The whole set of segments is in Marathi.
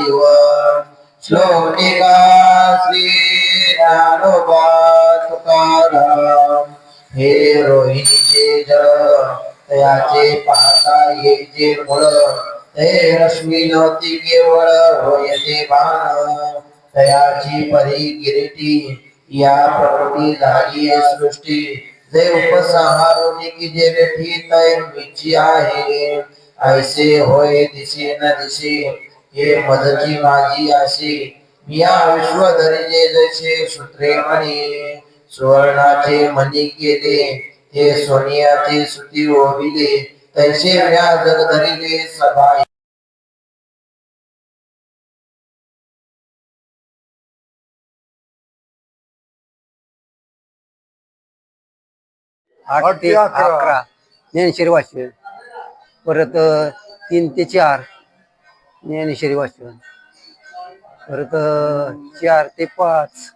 जीवन श्लोकिका श्री ज्ञानोबा तुकाराम हे रोहिणीचे जळ तयाचे पाहता येते मुळ ते रश्मी नव्हती केवळ होयते भान तयाची परी किरीटी या प्रकृती झाली सृष्टी जे उपसंहारोनी की जे रेठी तैर्मीची आहे ऐसे होय दिसे न दिसे हे मदची माझी आशी या विश्वधरी जे जैसे सूत्रे म्हणे सुवर्णाचे मणी केले हे सोनियाचे सुती ओविले तैसे व्या जगधरिले सभा आठ ते 11 ज्ञानेश्वरी वाचन, परत 3 ते 4 ज्ञानेश्वरी वाचन, परत 4 ते 5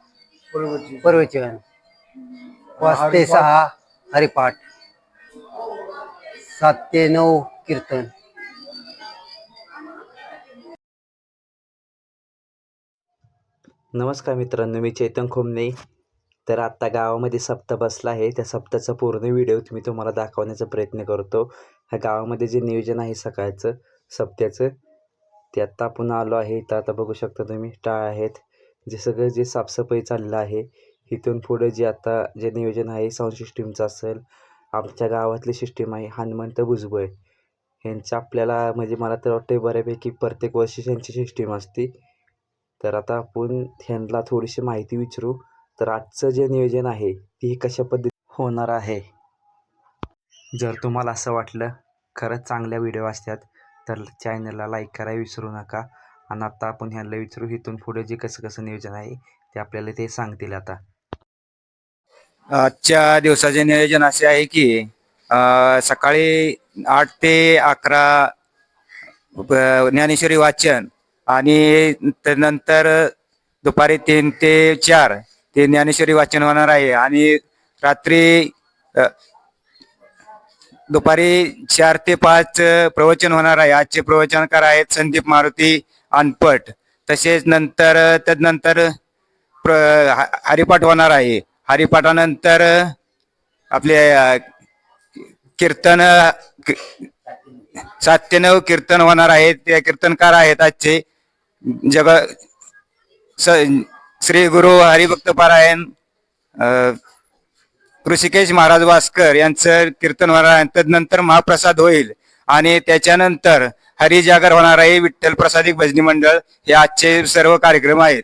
प्रवचन, 5 ते 6 हरिपाठ, 7 ते 9 कीर्तन. नमस्कार मित्रांनो, मी चेतन खोमने. तर आत्ता गावामध्ये सप्ताह बसला आहे. त्या सप्ताहाचा पूर्ण व्हिडिओ मी तुम्हाला दाखवण्याचा प्रयत्न करतो. ह्या गावामध्ये जे नियोजन आहे सकाळचं सप्त्याचं ते आत्ता आपण आलो आहे. इथं आता बघू शकता तुम्ही टाळ आहेत, जे सगळं जे साफसफाई चाललं आहे. इथून पुढे जे आता जे नियोजन आहे साऊंड सिस्टीमचं असेल, आमच्या गावातली सिस्टीम आहे हनुमंत भुजबळ ह्यांचं आपल्याला म्हणजे मला तर वाटतं बऱ्यापैकी प्रत्येक वर्षी त्यांची सिस्टीम असते. तर आता आपण ह्यांना थोडीशी माहिती विचारू. तर आजचं जे नियोजन आहे ती कशा पद्धतीने होणार आहे. जर तुम्हाला असं वाटलं खरंच चांगल्या व्हिडिओ असतात तर चॅनलला लाईक करायला विसरू नका. आणि आता आपण ह्यांना विचारू इथून पुढे जे कसं कसं नियोजन आहे ते आपल्याला ते सांगतील. आता आजच्या दिवसाचे नियोजन असे आहे की सकाळी 8 ते 11 ज्ञानेश्वरी वाचन आणि त्यानंतर दुपारी 3 ते 4 ते ज्ञानेश्वरी वाचन होणार आहे. आणि रात्री दुपारी 4 ते 5 प्रवचन होणार आहे. आजचे प्रवचनकार आहेत संदीप मारुती अनपट. तसेच त्यानंतर हरिपाठ होणार आहे. हरिपाठानंतर आपले कीर्तन 7 ते 9 कीर्तन होणार आहेत. ते कीर्तनकार आहेत आजचे श्री गुरु हरिभक्त पारायण ऋषिकेश महाराज वास्कर यांचं कीर्तन होणार आहे. तदनंतर महाप्रसाद होईल आणि त्याच्यानंतर हरिजागर होणार आहे. विठ्ठल प्रसादिक भजनी मंडळ हे आजचे सर्व कार्यक्रम आहेत.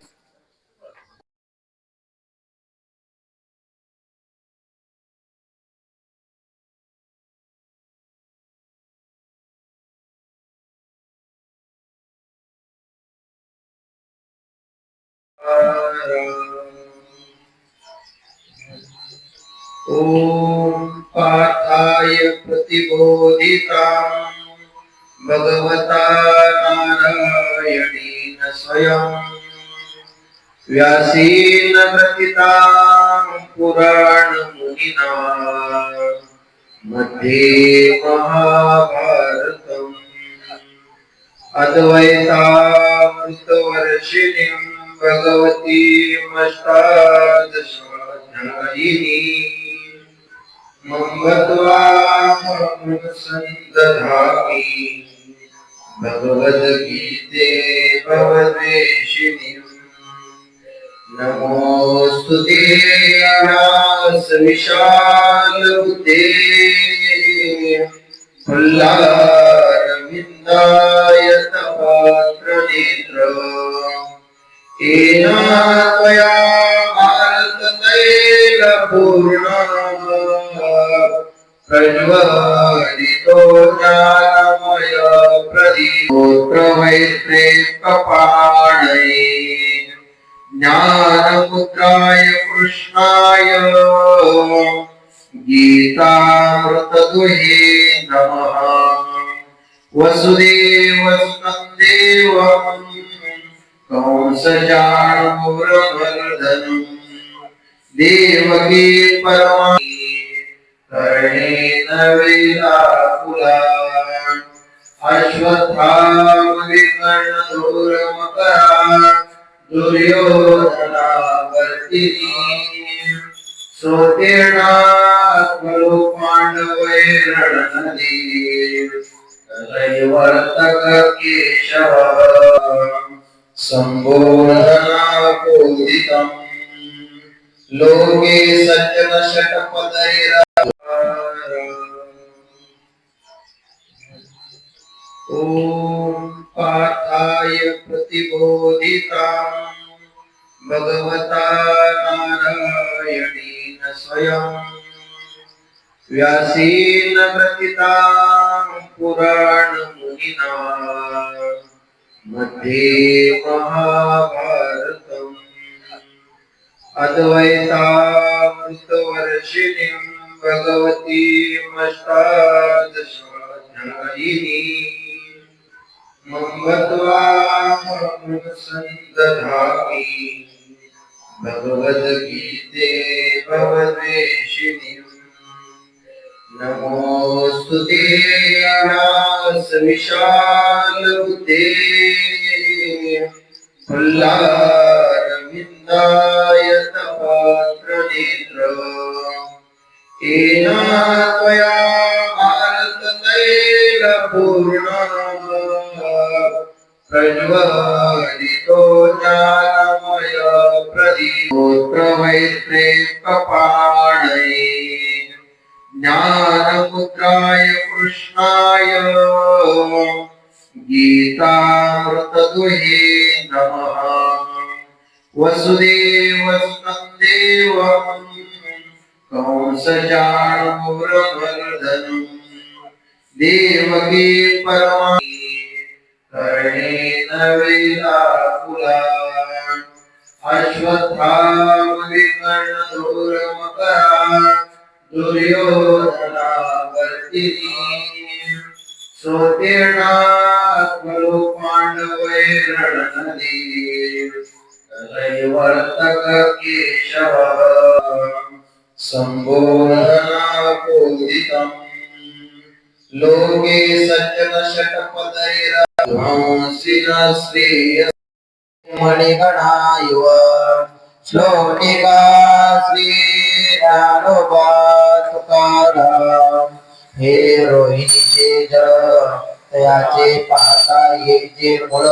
ओम पाठाय प्रतिबोधितां भगवता नारायणेन स्वयं व्यासेन प्रथितां पुराणमुनिना मध्ये महाभारतम् अद्वैतामृतवर्षिणीं भगवतीमष्टादशाध्यायिनीं मम्मत्वामृतसंदधामि भगवद्गीते भवद्वेषिणीम् नमोऽस्तुते व्यासविशालबुद्धे फुल्लारविन्दाय तपत्रनेत्र येन त्वया भारततैलपूर्णः प्रज्वलितो ज्ञानमय प्रदीपो प्रवैत्रे कपाणये ज्ञानमुद्राय कृष्णाय गीतामृतदुहे नमः वसुदेवसुतं देवं कंसचाणूरमर्दनं देवकी परमात्मने कर्णेन वेलाकुलान् अश्वत्थामविकर्ण धूरमकरा दुर्योधनावर्तिनी सोतेना खलु पांडवैरणनदी दैवर्तक केशव संबोधनापोदितम् लोके सज्जन षट्पदैरा ॐ पार्थाय प्रतिबोधिताम् भगवता नारायणेन स्वयं व्यासेन प्रथितां पुराणमुनिना मध्ये महाभारतम् अद्वैतामृतवर्षिणीं भगवतीमष्टादशाध्यायिनीं मङ्गत्वामृतसन्दधामि भगवद्गीते भवद्वेषिणीम् नमोऽस्तुते विशालबुद्धे फुल्लारविन्दायतपात्रनेत्र येन त्वया भारततैलपूर्णः प्रज्वलितो ज्ञानमय प्रदीपोत्रवैत्रे कपाणये ज्ञानमुद्राय कृष्णाय गीतामृतदुहे नमः वसुदेवसुतं देवं कंसचाणूरमर्दनं देवकी परमात्मा कर्णेन वेलाकुलान् अश्वत्थामविकर्ण धूरमकरा दुर्योधनावर्तिनी सोतेना खलु पांडवैरणनदी दैवर्तक केशव संबोधनापोदितम् लोके सज्जन षट्पदैरा ध्वंसिना श्रेय मणिगणायुव श्लोकिका श्री ज्ञानोबा तुकाराम हे रोहिणीचे जळ तयाचे पाहता येते मुळ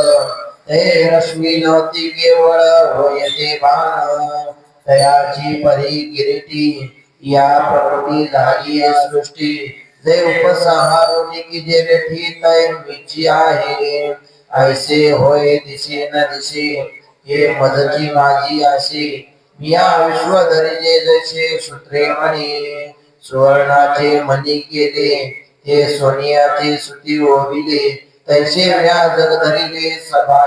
ते रश्मी नव्हती केवळ होयते बाण तयाची परी किरीटी या प्रकृती झाली सृष्टी जे उपसंहारोनी की जे रेठी तय मिची आहे ऐसे होय दिसे न दिसे हे मजची माझी आशी या विश्वधरी जे जैसे सूत्रे म्हणे सुवर्णाचे मणी केले ते सोनियाचे सुती ओविले तैसे व्या जग धरिले सभा